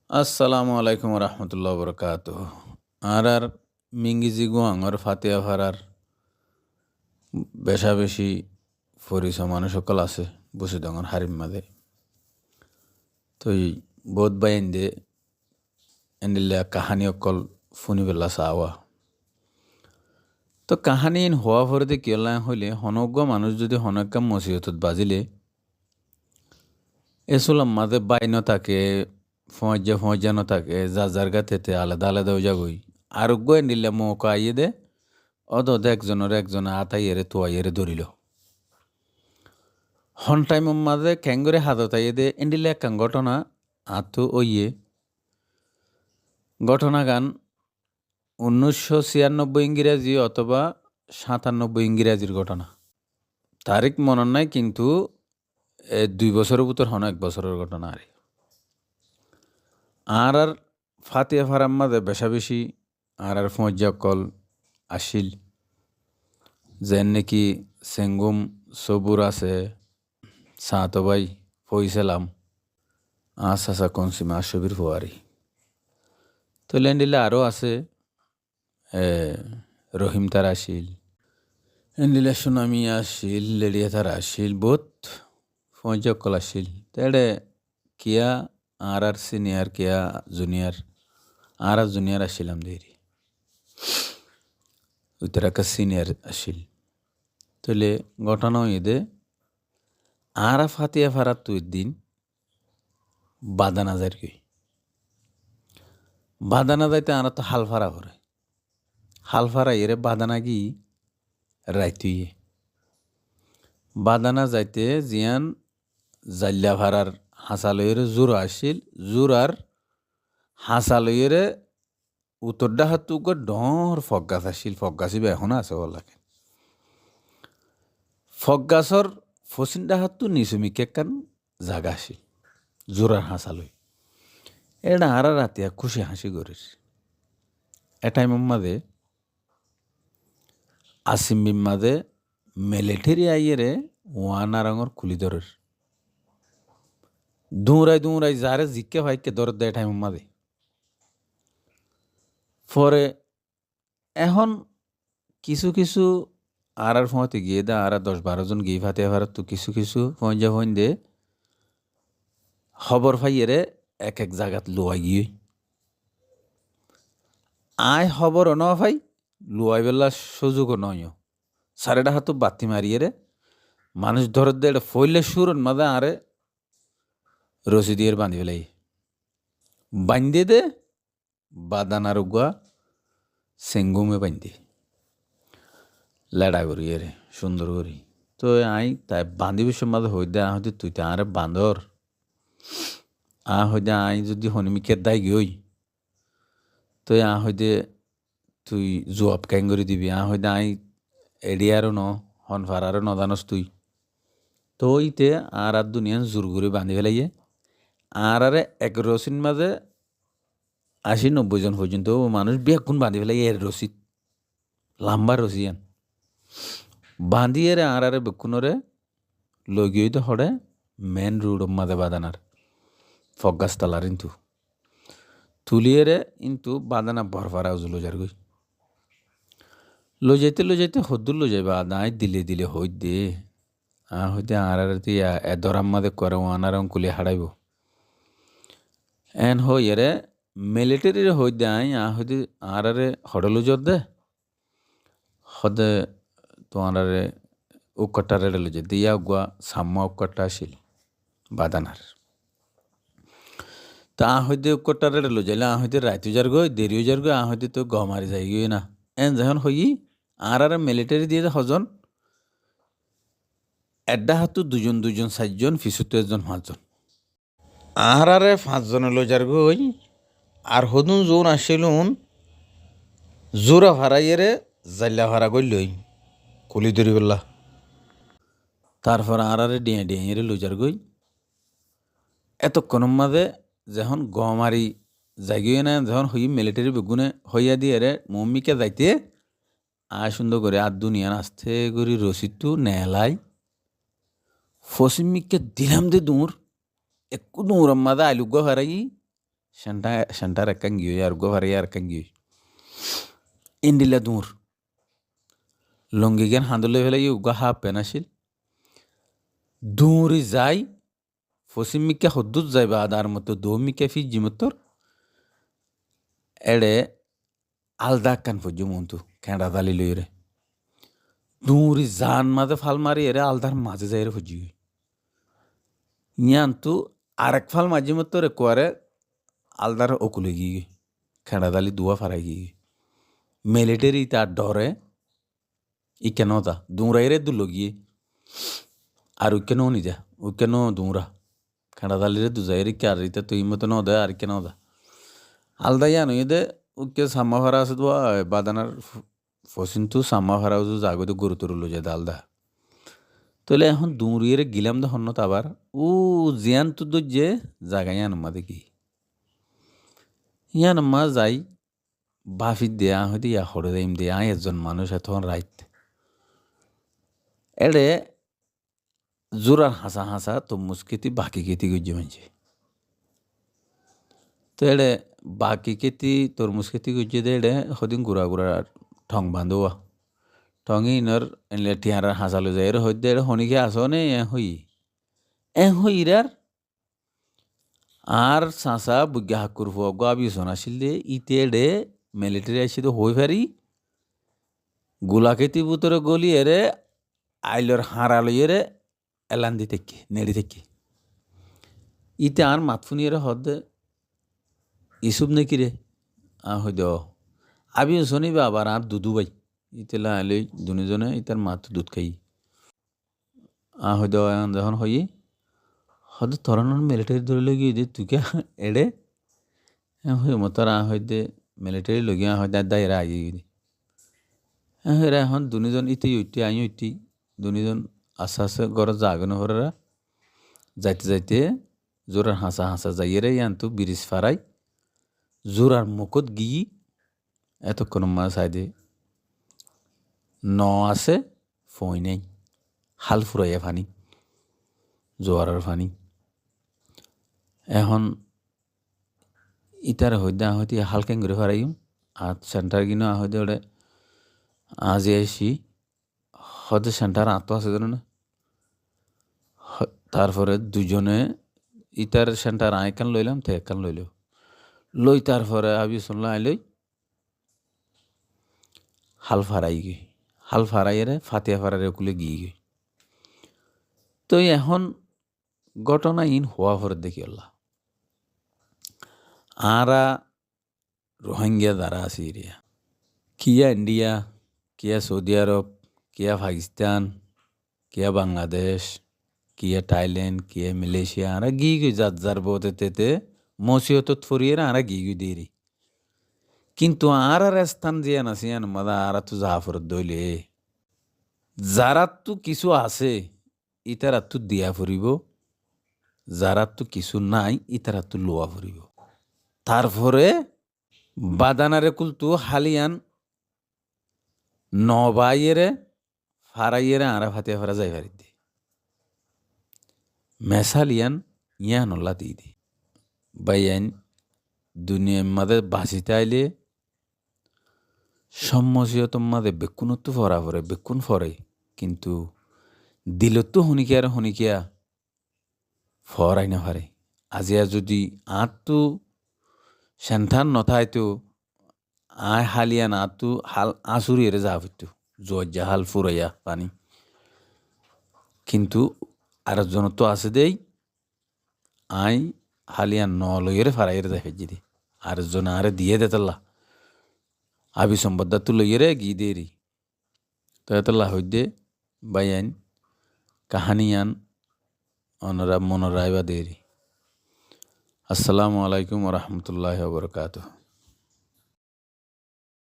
আসসালামু আলাইকুম রহমতুল্লাহ বরকাত আর মিঙ্গিজি গুয়াঙর ফাতিয়া ভাড়ার বেশা বেশি ফরিস মানুষ সকল আছে বসে ডঙর হারিম মাদে তো বোধ বাই এন্দিলে কাহানি অকল ফুনি বেলা চাওয়া তো কাহানি হওয়া ভরতে কিয়লা হইলে হনজ্ঞ মানুষ যদি হনজ্ঞা মসিহতত বাজিলে এসলাম মাঝে বাই নথাকে ফজা নথাকে যা জারগা তেতে আলাদা আলাদা হয়ে যাবই আরোগ্য এন্দিলে মৌকা আইয়ে দে অদদ একজনে আতাইয়েরে তোয়াইয়েরে ধরিল হন টাইম মাঝে ক্যাঙ্গরে হাতত আইয়ে দে এন্ডিলে একখান ঘটনা আতো ওইয়ে ঘটনা গান 1996 ইংরেজি অথবা 97 ইংরেজির ঘটনা তারিখ মনে নাই কিন্তু 2 বছরের ভিতর হন 1 বছরের ঘটনা আর ফাতিয়া ফারাম মাঝে বেশা বেশি আর ফজা কল আসিল যেন নাকি সেঙ্গুম সবুর আছে সাতবাই ফইসালাম আসা কনসিমা আশবির ফুয়ারি তো লেন্ডিলে আরও আছে রহিম তার আসিল এন্ডিলে সুনামি আসিল লেডিয়া তার আসিল বহুত ফজকল আসিল তেড়ে কিয়া আর সিনিয়র কিয়া জুনিয়র আর জুনিয়র আসিলাম দেরি উত্তরাকা সিনিয়র আসিল তোলে ঘটনা ইদে আর ফাতিয়া ফারাত তুই দিন বাদানা যার কি বাদানা যাইতে আর তো হালফারা করে হালফারা এরে বাদানা কি রাইতুইয়ে বাদানা যাইতে জিয়ান জাল্লা ভাড়ার হাসালইয়ের জোর আসিল জোর আর হাসালইয়ের উত্তরডা হাত ডর ফগাছ আসিল ফগাছিবে এখন আছে ওলাকে ফগাছর ফসিনডা হাতু নিচুমিকে কান জাগা আসিল জোরার হাসালই এটা আর রাতিয়া খুশি হাসি করিস এ টাইম মাঝে আসিম বিম মাঝে মিলিটারি আইয়েরে ওয়ানা রঙর খুলি ধরের দৌড়াই যারে জিকে ভাইকে দর দেয় টাইম মাঝে পরে এখন কিছু আর ফোঁতে গিয়ে দা আর 10-12 জন গিয়ে ফাতে ভারত তো কিছু ফোন দে খবর ফাইয়েরে এক জায়গাত লোয়াই গিয়ে আয় খবর ন ভাই লোয়াই বেলা সুযোগও নয় সারেডা হাত বাতি মারিয়ে রে মানুষ ধর দে এটা ফইলে সুর মাদা আরে রসি দিয়ে বাঁধি ফেলাই বান্ধে দে বাদানার উগুয়া সেঙ্গুমে বান্ধে লেডা করি রে সুন্দর করি তো আই তাই বান্ধিবির সময় হইদে হয়তো তুই তো আরে বাঁধর হইদে আই যদি হনিমিকে দায় গই তো হইদে তুই জবাব ক্যাং করে দিবি হইদে আই এডিয়ারও ন হন ফারারও ন জানস তুই তো ইতে আর দুনিয়ান জোর করে বাঁধি ফেলাইয়ে আর এক রসিন মাঝে 80-90 জন পর্যন্ত মানুষ বেগুন বাঁধি ফেলাই এর রসিদ লাম্বা রসিয়ান বাঁধিয়ে আর বেকুনরে লগিয়ে তো হড়ে মেন রোড মাঝে বাদানার ফগাস তালার কিন্তু তুলিয়ে কিন্তু বাদানা ভরফারা উজুলো যার গই লো যাইতে হদ্দুর লো যাইবা আদায় দিলে হই দে হইতে আর দরাম মাদে করে আনার কুলি হারাইব এন হই এরে মিলিটারির হই দে হইতে আর হডলো জোর দে হদে তোমার উকটা রেডলো যে দিয়া গুয়া সাম্মা উকটা আসিল বাদানার তা হইতে উকটা রেডলো যাইলে হইতে রাইতু যার গই দেরিও যার গই হইতে তো গমারি যাই গই না এন যখন হই আর মিলিটারি দিয়ে হজন এড্ডা হাতু দুজন 4জন ফিসুতে 5জন আর 5জন লো যার গই আর হদুন জোন আসিলুন জোরা ভাড়াইয়েরে জাল্লা ভাড়া করলই কলি ধরি বললা তারপর আর ডিয়ে লুজার গই এতক্ষণ মাঝে যখন গমারি জাগিয়ে না যখন হই মিলিটারি বেগুনে হইয়া দিয়ে রে মম্মিকে যাইতে সুন্দর করে আর দুনিয়ান আস্তে করি রসিদটু নেলাই ফসিমিকে দিলাম দে দূর একটু দূর মাঝে আলুগা হারাই সেন্টার একখান গিয়ে আর গোভারে আর একখান গিয়ে ইন্ডিলা দূর লঙ্গি জ্ঞান হাঁদলে ফেলে উগা হাফ পেন আসিল দূরি যাই পশ্চিম মিকা হদ্দুত যাইবা আদার মতো দো মিকা ফিজি মতোর এড়ে আলদা কান ফজ্জু মন্তু কেঁড়া দালি লইরে দূরি জান মাঝে ফাল মারি এরে আলদার মাঝে যাই রে ফজ্জি ইয়ান তু আরেক ফাল মাঝে মতো রে কোয়ারে আলদার ওকুলে গিয়ে খেঁড়া দালি দুয়া ফারাই গিয়ে মিলিটারি তার ডরে ই কেন তা দুঁড়াইরে দুলো গিয়ে আর উই কেন নি যা উই কেন দুঁড়া খেঁড়া দালিরে দুজাইরে কে আর ইতে তুই মতো ন দে আর কেন দা আলদা ইয়ানো দে উকে সাম্মা ফারা আছে দোয়া বাদানার ফসিন তু সাম্মা ফারা জাগো তো গুরুতর লো যায় আলদা তাহলে এখন দুঁড়িয়ে গিলাম দে হন্য আবার ও জিয়ান তু যে জাগা ইয়ানম্মা দেখি ইয়ানম্মা যাই বাফির দেয়া হয়তো ইয়া হরে দেম দেয়া একজন মানুষ এখন রাইত এড়ে জোরার হাসা হাসা তো মুস্কিতি বাকি কেতি গুজি মানছে তো এড়ে বাকি কেতি তোর মুস্কিতি গুজি দে এড়ে হদিন গুড়া গুড়া ঠং বাঁধোয়া ঠঙি ইনর এনলে টিয়ারার হাসা লো যায় হইতে এড়ে হনিকে আসো নে এ হইরার আর সাঁসা বুগ্যা হাক্কুর ফুয়া গো আবি শোনাছিল দে ইতে এড়ে মিলিটারি আসি তো হই ফারি গোলাকেতি বুতরে গলি এরে আইলর হাঁড়া লইয়েরে এলান দি থেকে নেড়ি থেকে ইতে আর মাতফুনি এরে হদে ইসুব নাকি রে হইদ আবি শনিবা আবার আর দুদু ভাই ইতে লাইলই দুজনে ইতার মাত দুধ খাই হইদ যখন হই হদ তরনের মিলিটারি ধরে লগিয়ে দে তুই কে এড়ে হই মতর হইদে মিলিটারি লগিয়া হয়দে দায়রা আইয়ে দে হেরা এখন দুজন ইতি উঠি আই উঠি দুজন আস্তে আস্তে ঘর জাগনো হরা যাইতে যাইতে জোরার হাসা হাসা যাইয়ে ইয়ান্তু ব্রিজ ফারাই জোরার মুখত গিয়ে এতক্ষণ মা সাইডে ন আছে ফই নেই হাল ফুরাইয়া ফানি জোয়ারের ফানি এখন ইতার হইদে হইতে হালকেন করে ফারাইম আর সেন্টার কিনো হইদে ওটা আজি আইসি হয়তো সেন্টার আতো আছে জানো না তারপরে দুজনে ইতার সেন্টার আইকান লইলাম তো একান লইল লই তারপরে আবি শুনলাম আইলই হাল ফারাই গে হাল ফারাইয়েরে ফাতিয়া ফারারে কুলে গিয়ে গে তো এখন ঘটনা ইন হওয়া পরে দেখি আল্লাহ আরা রোহিঙ্গা দ্বারা আছে এরিয়া কিয়া ইন্ডিয়া কিয়া সৌদি আরব কিয়া পাকিস্তান কিয়া বাংলাদেশ কিয়া থাইল্যান্ড কিয়া মালয়েশিয়া আরা গিয়ে গই যার বোতে তেতে মসিহত ফরিয়ে আরা গিয়ে গই দেরি কিন্তু আর স্থান জিয়ান আসিয়ান মাদা আরা তো জাফরত দইলে যারা তো কিছু আছে ইতারা তো দিয়া ফুরিব যারা তো কিছু নাই ইতারা তো লোয়া ফুরিব তারপরে বাদানারে কুলতু হালিয়ান নবাইয়েরে ফারাইয়েরে আরা ফাতিয়া ফারা যাই ফারি দি মেসালিয়ান ইয়ান ওল্লা দি দি বাইয়ান দুনিয়ার মাদে বাঁচিতে আইলে সম্মসিয়ত মাদে বেকুনতো ফরা ফরে বেকুন ফরে কিন্তু দিলতো শুনিকিয়া ফরাই না ফারে আজিয়া যদি আঁততো সেন্থান নথাইতো আয় হালিয়ান আঁতো হাল আঁচুরি এরে যা হইতো জয়া হাল ফুরাইয়া পানি কিন্তু আরেকজন তো আছে দেই আই হালিয়ান ন লইয়েরে ফারাইয়েরে যাই ফেজি দি আরেকজন আরে দিয়ে দেতাল্লা আবি সম্বদ্ধা তু লইয়েরে গিয়ে দেরি তো এতল্লা হইদে বাইয়ান কাহানিয়ান অনরা মনোরাইবা দেরি আসসালামু আলাইকুম ওয়া রাহমাতুল্লাহি ওয়া বারাকাতুহু।